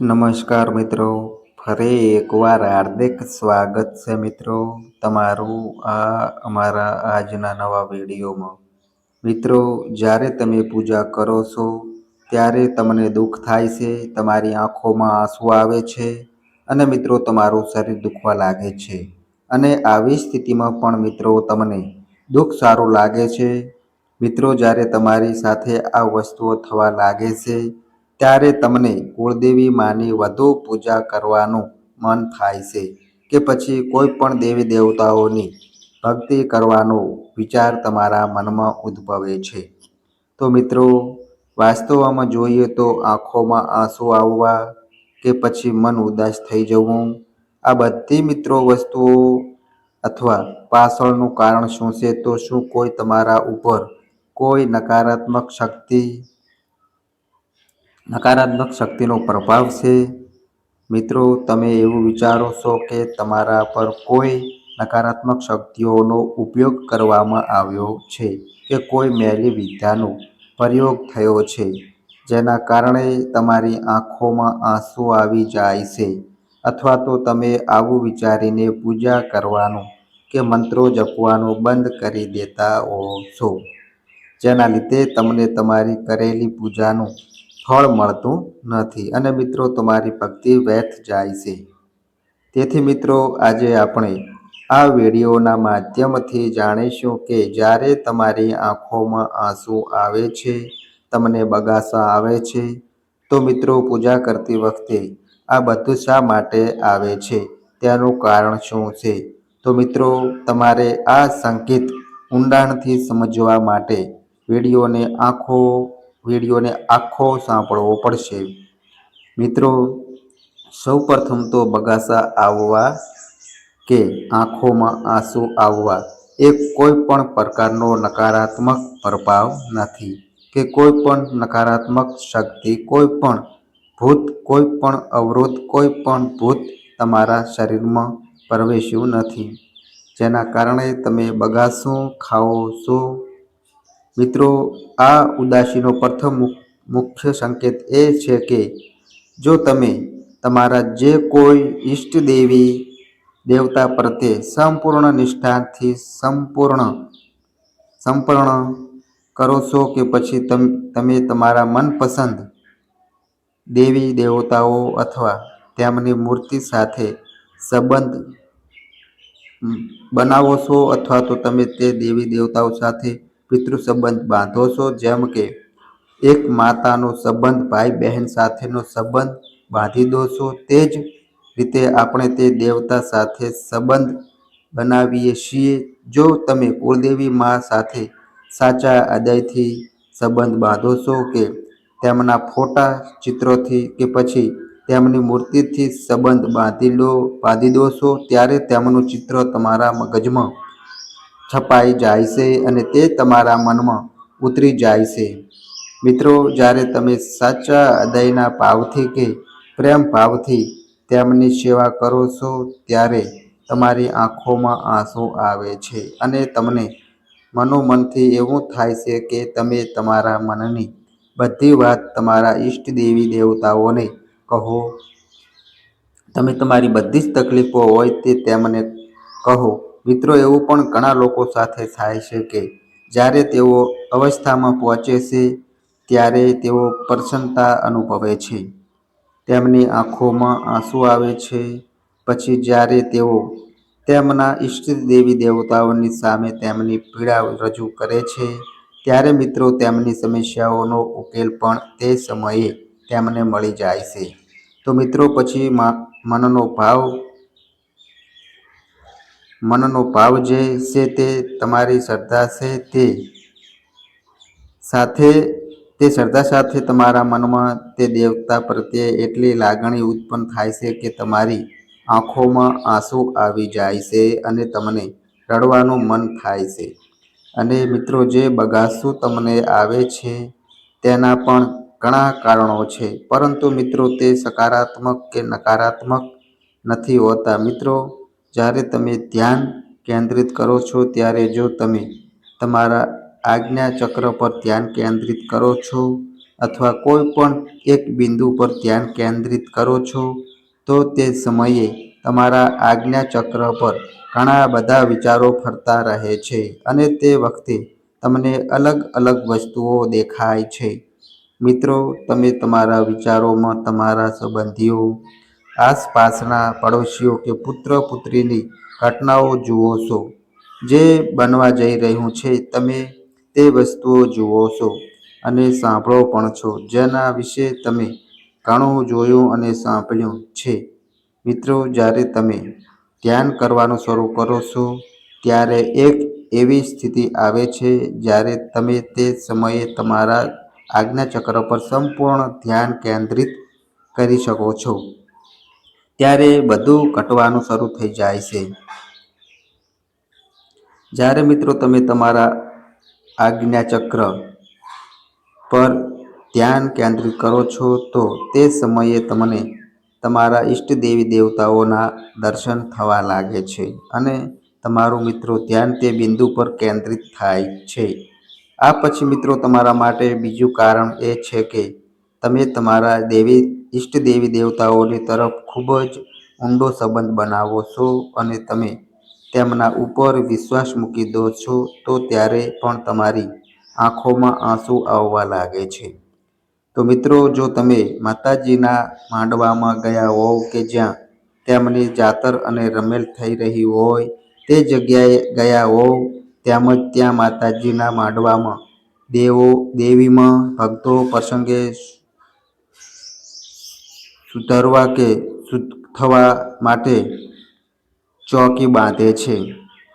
નમસ્કાર મિત્રો, ફરી એકવાર હાર્દિક સ્વાગત છે મિત્રો તમારું અમારા આજના નવા વિડીયોમાં। મિત્રો, જ્યારે તમે પૂજા કરો છો ત્યારે તમને દુઃખ થાય છે, તમારી આંખોમાં આંસુ આવે છે અને મિત્રો તમારું શરીર દુખવા લાગે છે। અને આવી સ્થિતિમાં પણ મિત્રો તમને દુઃખ સારું લાગે છે। મિત્રો, જ્યારે તમારી સાથે આ વસ્તુઓ થવા લાગે છે ત્યારે તમને કુળદેવી માની વધુ પૂજા કરવાનું મન થાય છે કે પછી કોઈ પણ દેવી દેવતાઓની ભક્તિ કરવાનો વિચાર તમારા મનમાં ઉદ્ભવે છે। તો મિત્રો, વાસ્તવમાં જોઈએ તો આંખોમાં આંસુ આવવા કે પછી મન ઉદાસ થઈ જવું, આ બધી મિત્રો વસ્તુઓ અથવા પાછળનું કારણ શું છે? તો શું કોઈ તમારા ઉપર કોઈ નકારાત્મક શક્તિનો પ્રભાવ છે? મિત્રો, તમે એવું વિચારો છો કે તમારા પર કોઈ નકારાત્મક શક્તિઓનો ઉપયોગ કરવામાં આવ્યો છે કે કોઈ મેલી વિદ્યાનો પ્રયોગ થયો છે જેના કારણે તમારી આંખોમાં આંસુ આવી જાય છે? અથવા તો તમે આવું વિચારીને પૂજા કરવાનું કે મંત્રો જપવાનું બંધ કરી દેતા હો છો, જેના લીધે તમને તમારી કરેલી પૂજાનું ફળ મળતું નથી અને મિત્રો તમારી ભક્તિ વ્યર્થ જાય છે। તેથી મિત્રો, આજે આપણે આ વિડીયોના માધ્યમથી જાણીશું કે જ્યારે તમારી આંખોમાં આંસુ આવે છે, તમને બગાસા આવે છે, તો મિત્રો પૂજા કરતી વખતે આ બધું શા માટે આવે છે, તેનું કારણ શું છે? તો મિત્રો, તમારે આ સંકેત ઊંડાણથી સમજવા માટે વિડીયોને આખો સાંભળવો પડશે। મિત્રો, સૌપ્રથમ તો બગાસા આવવા કે આંખોમાં આંસુ આવવા એ કોઈ પણ પ્રકારનો નકારાત્મક પ્રભાવ નથી કે કોઈ પણ નકારાત્મક શક્તિ, કોઈ પણ ભૂત, કોઈ પણ અવરોધ, કોઈ પણ ભૂત તમારા શરીરમાં પ્રવેશ્યું નથી જેના કારણે તમે બગાસું ખાઓ છો। મિત્રો, આ ઉદાસીનો પ્રથમ મુખ્ય સંકેત એ છે કે જો તમે તમારા જે કોઈ ઈષ્ટ દેવી દેવતા પ્રત્યે સંપૂર્ણ નિષ્ઠાથી સમર્પણ કરો છો કે પછી તમે તમારા મનપસંદ દેવી દેવતાઓ અથવા તેમની મૂર્તિ સાથે સંબંધ બનાવો છો અથવા તો તમે તે દેવી દેવતાઓ સાથે પિતૃ સંબંધ બાંધો છો, જેમ કે એક માતાનો સંબંધ ભાઈ બહેન સાથેનો સંબંધ બાંધી દો છો, તે જ રીતે આપણે તે દેવતા સાથે સંબંધ બનાવીએ છીએ। જો તમે કુળદેવી મા સાથે સાચા હૃદયથી સંબંધ બાંધો છો કે તેમના ફોટા, ચિત્રોથી કે પછી તેમની મૂર્તિથી સંબંધ બાંધી દો છો, ત્યારે તેમનું ચિત્ર તમારા મગજમાં છપાઈ જાય છે અને તે તમારા મનમાં ઉતરી જાય છે। મિત્રો, જ્યારે તમે સાચા હૃદયના ભાવથી કે પ્રેમ ભાવથી તેમની સેવા કરો છો ત્યારે તમારી આંખોમાં આંસુ આવે છે અને તમને મનોમનથી એવું થાય છે કે તમે તમારા મનની બધી વાત તમારા ઈષ્ટ દેવી દેવતાઓને કહો, તમે તમારી બધી જ તકલીફો હોય તે તેમને કહો। મિત્રો, એવું પણ ઘણા લોકો સાથે થાય છે કે જ્યારે તેઓ અવસ્થામાં પહોંચે છે ત્યારે તેઓ પ્રસન્નતા અનુભવે છે, તેમની આંખોમાં આંસુ આવે છે, પછી જ્યારે તેઓ તેમના ઈષ્ટ દેવી દેવતાઓની સામે તેમની પીડા રજૂ કરે છે ત્યારે મિત્રો તેમની સમસ્યાઓનો ઉકેલ પણ તે સમયે તેમને મળી જાય છે। તો મિત્રો, પછી મનનો ભાવ જે છે તે તમારી શ્રદ્ધા છે તે શ્રદ્ધા સાથે તમારા મનમાં તે દેવતા પ્રત્યે એટલી લાગણી ઉત્પન્ન થાય છે કે તમારી આંખોમાં આંસુ આવી જાય છે અને તમને રડવાનું મન થાય છે। અને મિત્રો, જે બગાસું તમને આવે છે તેના પણ ઘણા કારણો છે, પરંતુ મિત્રો તે સકારાત્મક કે નકારાત્મક નથી હોતા। મિત્રો, જ્યારે તમે ધ્યાન કેન્દ્રિત કરો છો ત્યારે જો તમે તમારા આજ્ઞા ચક્ર પર ધ્યાન કેન્દ્રિત કરો છો અથવા કોઈ પણ એક બિંદુ પર ધ્યાન કેન્દ્રિત કરો છો, તો તે સમયે તમારા આજ્ઞાચક્ર પર ઘણા બધા વિચારો ફરતા રહે છે અને તે વખતે તમને અલગ અલગ વસ્તુઓ દેખાય છે. મિત્રો, તમે તમારા વિચારોમાં તમારા સંબંધીઓ, આસપાસના પડોશીઓ કે પુત્ર-પુત્રીની ઘટનાઓ જુઓ છો. જે બનવા જઈ રહ્યું છે તમે તે વસ્તુઓ જુઓ છો અને સાંભળો પણ છો, જેના વિશે તમે ઘણું જોયું અને સાંભળ્યું છે. મિત્રો, જ્યારે તમે ધ્યાન કરવાનું શરૂ કરો છો, ત્યારે એક એવી સ્થિતિ આવે છે જ્યારે તમે તે સમયે તમારા આજ્ઞાચક્ર પર સંપૂર્ણ ધ્યાન કેન્દ્રિત કરી શકો છો. ત્યારે બધું ઘટવાનું શરૂ થઈ જાય છે. જ્યારે મિત્રો તમે તમારા આજ્ઞાચક્ર પર ધ્યાન કેન્દ્રિત કરો છો, તો તે સમયે તમને તમારા ઈષ્ટ દેવી દેવતાઓના દર્શન થવા લાગે છે અને તમારું મિત્રો ધ્યાન તે બિંદુ પર કેન્દ્રિત થાય છે. આ પછી મિત્રો તમારા માટે બીજું કારણ એ છે કે તમે તમારા ઈષ્ટ દેવી દેવતાઓની તરફ ખૂબ જ ઊંડો સંબંધ બનાવો છો અને તમે તેમના ઉપર વિશ્વાસ મૂકી દો છો. તો ત્યારે પણ તમારી આંખોમાં આંસુ આવવા લાગે છે. તો મિત્રો, જો તમે માતાજીના માંડવામાં ગયા હોવ કે જ્યાં તેમની જાતર અને રમેલ થઈ રહી હોય તે જગ્યાએ ગયા હોવ, તેમજ ત્યાં માતાજીના માંડવામાં દેવીમાં ભક્તો પ્રસંગે સુધરવા કે શુદ્ધ થવા માટે ચોકી બાંધે છે,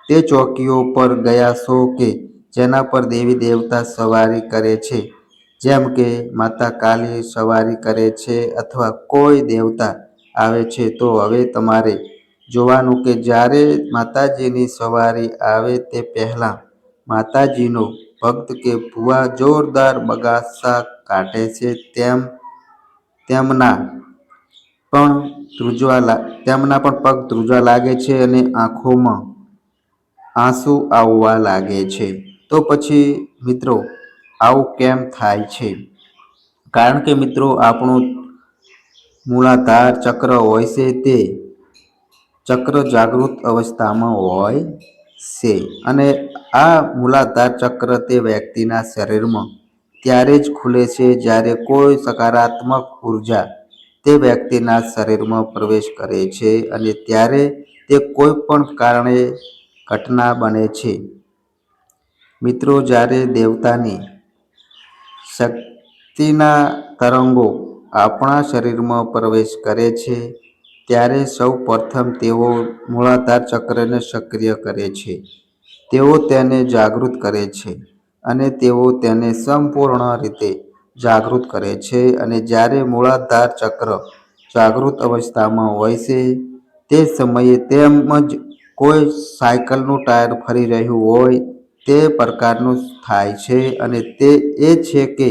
તે ચોકીઓ પર ગયા છો કે જેના પર દેવી દેવતા સવારી કરે છે, જેમ કે માતા કાલી સવારી કરે છે અથવા કોઈ દેવતા આવે છે, તો હવે તમારે જોવાનું કે જ્યારે માતાજીની સવારી આવે તે પહેલાં માતાજીનો ભક્ત કે ભુવા જોરદાર બગાસા કાઢે છે. તેમના પણ પગ ધ્રુજવા લાગે છે અને આંખોમાં આંસુ આવવા લાગે છે. તો પછી મિત્રો આવું કેમ થાય છે? કારણ કે મિત્રો આપણું મૂલાધાર ચક્ર હોય છે તે ચક્ર જાગૃત અવસ્થામાં હોય છે અને આ મૂલાધાર ચક્ર તે વ્યક્તિના શરીરમાં ત્યારે જ ખુલે છે જ્યારે કોઈ સકારાત્મક ઉર્જા તે વ્યક્તિના શરીરમાં પ્રવેશ કરે છે અને ત્યારે તે કોઈ પણ કારણે ઘટના બને છે. મિત્રો, જ્યારે દેવતાની શક્તિના તરંગો આપણા શરીરમાં પ્રવેશ કરે છે, ત્યારે સૌ પ્રથમ તેઓ મૂલાધાર ચક્રને સક્રિય કરે છે. તેઓ તેને જાગૃત કરે છે અને તેઓ તેને સંપૂર્ણ રીતે જાગૃત કરે છે અને જ્યારે મૂલાધાર ચક્ર જાગૃત અવસ્થામાં હોય છે તે સમયે તેમજ કોઈ સાયકલનું ટાયર ફરી રહ્યું હોય તે પ્રકારનું થાય છે અને તે એ છે કે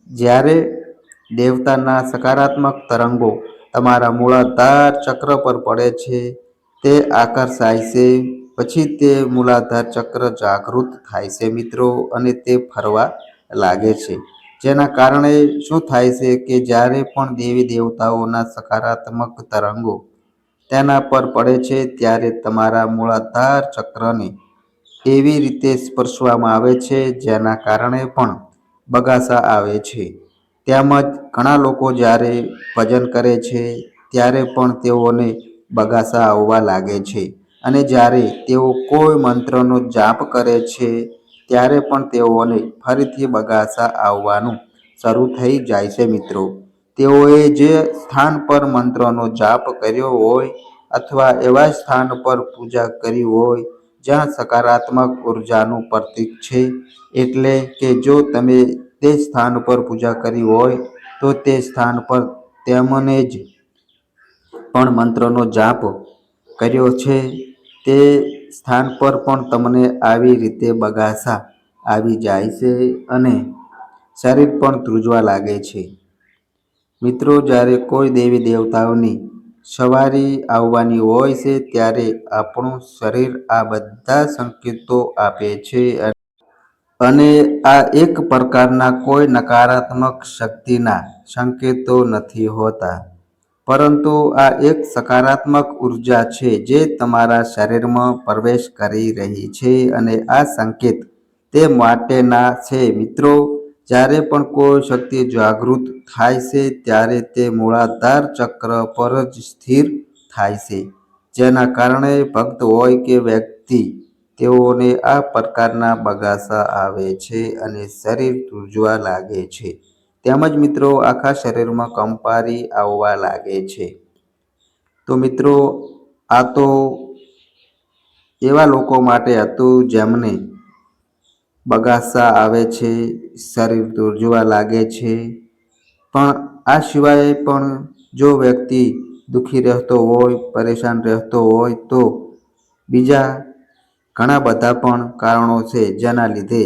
જ્યારે દેવતાના સકારાત્મક તરંગો તમારા મૂલાધાર ચક્ર પર પડે છે, તે આકર્ષાય છે, પછી તે મૂલાધાર ચક્ર જાગૃત થાય છે મિત્રો અને તે ફરવા લાગે છે. જેના કારણે શું થાય છે કે જ્યારે પણ દેવી દેવતાઓના સકારાત્મક તરંગો તેના પર પડે છે, ત્યારે તમારા મૂલાધાર ચક્રને એવી રીતે સ્પર્શવામાં આવે છે જેના કારણે પણ બગાસા આવે છે. તેમજ ઘણા લોકો જ્યારે ભજન કરે છે ત્યારે પણ તેઓને બગાસા આવવા લાગે છે અને જ્યારે તેઓ કોઈ મંત્રનો જાપ કરે છે ત્યારે પણ તેઓને ફરીથી બગાસા આવવાનું શરૂ થઈ જાય છે. મિત્રો, તેઓએ જે સ્થાન પર મંત્રનો જાપ કર્યો હોય અથવા એવા સ્થાન પર પૂજા કરી હોય જ્યાં સકારાત્મક ઉર્જાનું પ્રતીક છે, એટલે કે જો તમે તે સ્થાન પર પૂજા કરી હોય તો તે સ્થાન પર તેમને જ પણ મંત્રનો જાપ કર્યો છે, તે સ્થાન પર પણ તમને આવી રીતે બગાસા આવી જાય છે અને શરીર પણ ધ્રુજવા લાગે છે. મિત્રો, જ્યારે કોઈ દેવી દેવતાઓની સવારી આવવાની હોય છે ત્યારે આપણું શરીર આ બધા સંકેતો આપે છે અને આ એક પ્રકારના કોઈ નકારાત્મક શક્તિના સંકેતો નથી હોતા, પરંતુ આ એક સકારાત્મક ઉર્જા છે જે તમારા શરીરમાં પ્રવેશ કરી રહી છે. અને આ સંકેત તે માટેના છે મિત્રો, જ્યારે પણ કોઈ શક્તિ જાગૃત થાય છે ત્યારે તે મૂળાધાર ચક્ર પર જ સ્થિર થાય છે, જેના કારણે ભક્ત હોય કે વ્યક્તિ, તેઓને આ પ્રકારના બગાસા આવે છે અને શરીર ધ્રુજવા લાગે છે. તેમજ મિત્રો આખા શરીરમાં કંપારી આવવા લાગે છે. તો મિત્રો આ તો એવા લોકો માટે હતું જેમને બગાસા આવે છે, શરીર ધ્રુજવા લાગે છે. પણ આ સિવાય પણ જો વ્યક્તિ દુઃખી રહેતો હોય, પરેશાન રહેતો હોય તો બીજા ઘણા બધા પણ કારણો છે જેના લીધે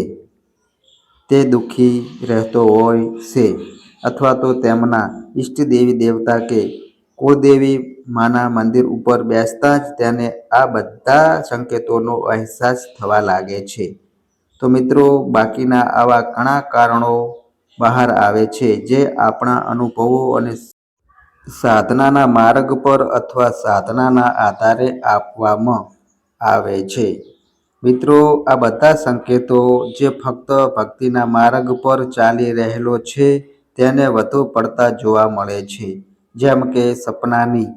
તે દુઃખી રહેતો હોય છે, અથવા તો તેમના ઈષ્ટ દેવી દેવતા કે કુળદેવી માના મંદિર ઉપર બેસતા જ તેને આ બધા સંકેતોનો અહેસાસ થવા લાગે છે. તો મિત્રો બાકીના આવા ઘણા કારણો બહાર આવે છે જે આપણા અનુભવો અને સાધનાના માર્ગ પર અથવા સાધનાના આધારે આપવામાં આવે છે. મિત્રો આ બધા સંકેતો જે ફક્ત ભક્તિના માર્ગ પર ચાલી રહેલો છે તેને વધુ પડતા જોવા મળે છે. જેમ કે સપનાની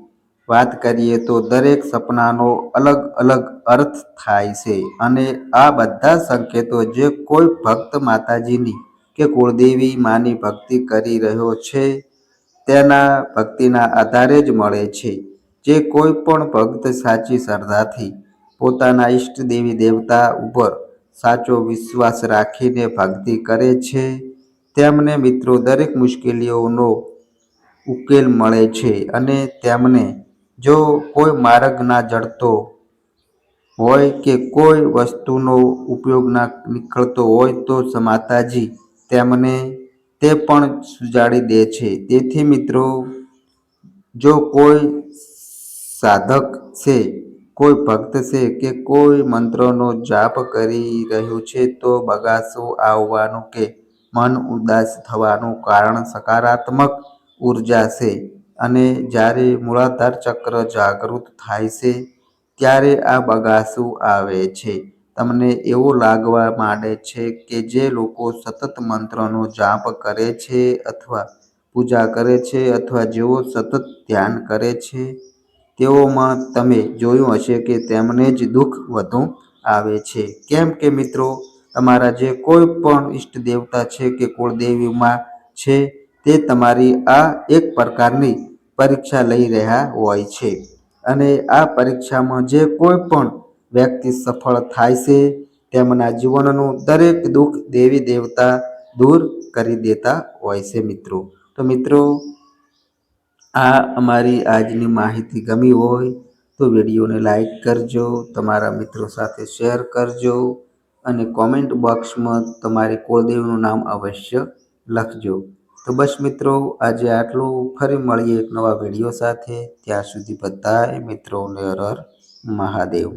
વાત કરીએ તો દરેક સપનાનો અલગ અલગ અર્થ થાય છે, અને આ બધા સંકેતો જે કોઈ ભક્ત માતાજીની કે કુળદેવી માની ભક્તિ કરી રહ્યો છે તેના ભક્તિના આધારે જ મળે છે. જે કોઈ પણ ભક્ત સાચી શ્રદ્ધાથી પોતાના ઈષ્ટ દેવી દેવતા ઉપર સાચો વિશ્વાસ રાખીને ભક્તિ કરે છે, તેમને મિત્રો દરેક મુશ્કેલીઓનો ઉકેલ મળે છે. અને તેમને જો કોઈ માર્ગ ના જડતો હોય કે કોઈ વસ્તુનો ઉપયોગ ના નીકળતો હોય તો માતાજી તેમને તે પણ સુજાડી દે છે. તેથી મિત્રો જો કોઈ સાધક છે, કોઈ ભક્ત છે કે કોઈ મંત્રનો જાપ કરી રહ્યું છે તો બગાસો આવવાનું કે મન ઉદાસ થવાનું કારણ સકારાત્મક ઉર્જા છે. અને જ્યારે મૂળાધાર ચક્ર જાગૃત થાય છે ત્યારે આ બગાસું આવે છે. તમને એવું લાગવા માંડે છે કે જે લોકો સતત મંત્રનો જાપ કરે છે અથવા પૂજા કરે છે અથવા જેઓ સતત ધ્યાન કરે છે તેઓમાં તમે જોયું હશે કે તેમને જ દુઃખ વધુ આવે છે. કેમ કે મિત્રો તમારા જે કોઈ પણ ઈષ્ટ દેવતા છે કે કુળદેવીમાં છે તે તમારી આ એક પ્રકારની પરીક્ષા લઈ રહ્યા હોય છે. અને આ પરીક્ષામાં જે કોઈ પણ વ્યક્તિ સફળ થાય છે તેમના જીવનનું દરેક દુઃખ દેવી દેવતા દૂર કરી દેતા હોય છે મિત્રો. તો મિત્રો આ અમારી આજની માહિતી ગમી હોય તો વિડીયોને લાઈક કરજો, તમારા મિત્રો સાથે શેર કરજો અને કોમેન્ટ બોક્સમાં તમારી કુળદેવીનું નામ અવશ્ય લખજો. તો બસ મિત્રો આજે આટલું. ફરી મળીએ એક નવા વિડીયો સાથે. ત્યાં સુધી બધાય મિત્રોને હર હર મહાદેવ.